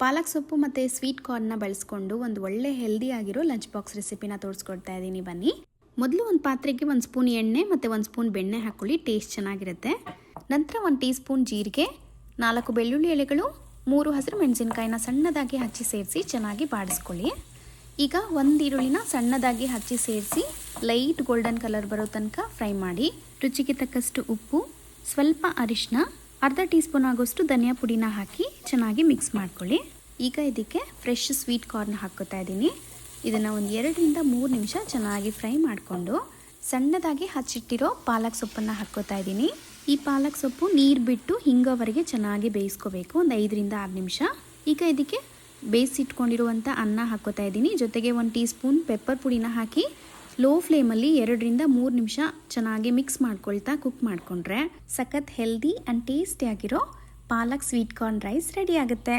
ಪಾಲಕ್ ಸೊಪ್ಪು ಮತ್ತು ಸ್ವೀಟ್ ಕಾರ್ನ್ನ ಬಳಸ್ಕೊಂಡು ಒಂದು ಒಳ್ಳೆ ಹೆಲ್ದಿ ಆಗಿರೋ ಲಂಚ್ ಬಾಕ್ಸ್ ರೆಸಿಪಿನ ತೋರಿಸ್ಕೊಡ್ತಾ ಇದ್ದೀನಿ ಬನ್ನಿ. ಮೊದಲು ಒಂದು ಪಾತ್ರೆಗೆ 1 ಸ್ಪೂನ್ ಎಣ್ಣೆ ಮತ್ತು 1 ಸ್ಪೂನ್ ಬೆಣ್ಣೆ ಹಾಕ್ಕೊಳ್ಳಿ, ಟೇಸ್ಟ್ ಚೆನ್ನಾಗಿರುತ್ತೆ. ನಂತರ 1 ಟೀ ಸ್ಪೂನ್ ಜೀರಿಗೆ, 4 ಬೆಳ್ಳುಳ್ಳಿ ಎಲೆಗಳು, 3 ಹಸಿರು ಮೆಣಸಿನಕಾಯಿನ ಸಣ್ಣದಾಗಿ ಹಚ್ಚಿ ಸೇರಿಸಿ ಚೆನ್ನಾಗಿ ಬಾಡಿಸ್ಕೊಳ್ಳಿ. ಈಗ 1 ಈರುಳ್ಳಿನ ಸಣ್ಣದಾಗಿ ಹಚ್ಚಿ ಸೇರಿಸಿ ಲೈಟ್ ಗೋಲ್ಡನ್ ಕಲರ್ ಬರೋ ತನಕ ಫ್ರೈ ಮಾಡಿ. ರುಚಿಗೆ ತಕ್ಕಷ್ಟು ಉಪ್ಪು, ಸ್ವಲ್ಪ ಅರಿಶಿನ, ಅರ್ಧ ಟೀ ಸ್ಪೂನ್ ಆಗೋಷ್ಟು ಧನಿಯಾ ಪುಡಿನ ಹಾಕಿ ಚೆನ್ನಾಗಿ ಮಿಕ್ಸ್ ಮಾಡ್ಕೊಳ್ಳಿ. ಈಗ ಇದಕ್ಕೆ ಫ್ರೆಶ್ ಸ್ವೀಟ್ ಕಾರ್ನ್ ಹಾಕ್ಕೋತಾ ಇದ್ದೀನಿ. ಇದನ್ನು ಒಂದು 2 ರಿಂದ 3 ನಿಮಿಷ ಚೆನ್ನಾಗಿ ಫ್ರೈ ಮಾಡಿಕೊಂಡು ಸಣ್ಣದಾಗಿ ಹಚ್ಚಿಟ್ಟಿರೋ ಪಾಲಕ್ ಸೊಪ್ಪನ್ನು ಹಾಕ್ಕೋತಾ ಇದ್ದೀನಿ. ಈ ಪಾಲಕ್ ಸೊಪ್ಪು ನೀರು ಬಿಟ್ಟು ಹಿಂಗೋವರೆಗೆ ಚೆನ್ನಾಗಿ ಬೇಯಿಸ್ಕೋಬೇಕು, ಒಂದು 5 ರಿಂದ 6 ನಿಮಿಷ. ಈಗ ಇದಕ್ಕೆ ಬೇಯಿಸಿಟ್ಕೊಂಡಿರುವಂಥ ಅನ್ನ ಹಾಕ್ಕೋತಾ ಇದ್ದೀನಿ. ಜೊತೆಗೆ 1 ಟೀ ಸ್ಪೂನ್ ಪೆಪ್ಪರ್ ಪುಡಿನ ಹಾಕಿ ಲೋ ಫ್ಲೇಮಲ್ಲಿ 2 ರಿಂದ 3 ನಿಮಿಷ ಚೆನ್ನಾಗಿ ಮಿಕ್ಸ್ ಮಾಡ್ಕೊಳ್ತಾ ಕುಕ್ ಮಾಡಿಕೊಂಡ್ರೆ ಸಖತ್ ಹೆಲ್ದಿ ಆ್ಯಂಡ್ ಟೇಸ್ಟಿಯಾಗಿರೋ palak sweet corn rice ready ಆಗುತ್ತೆ.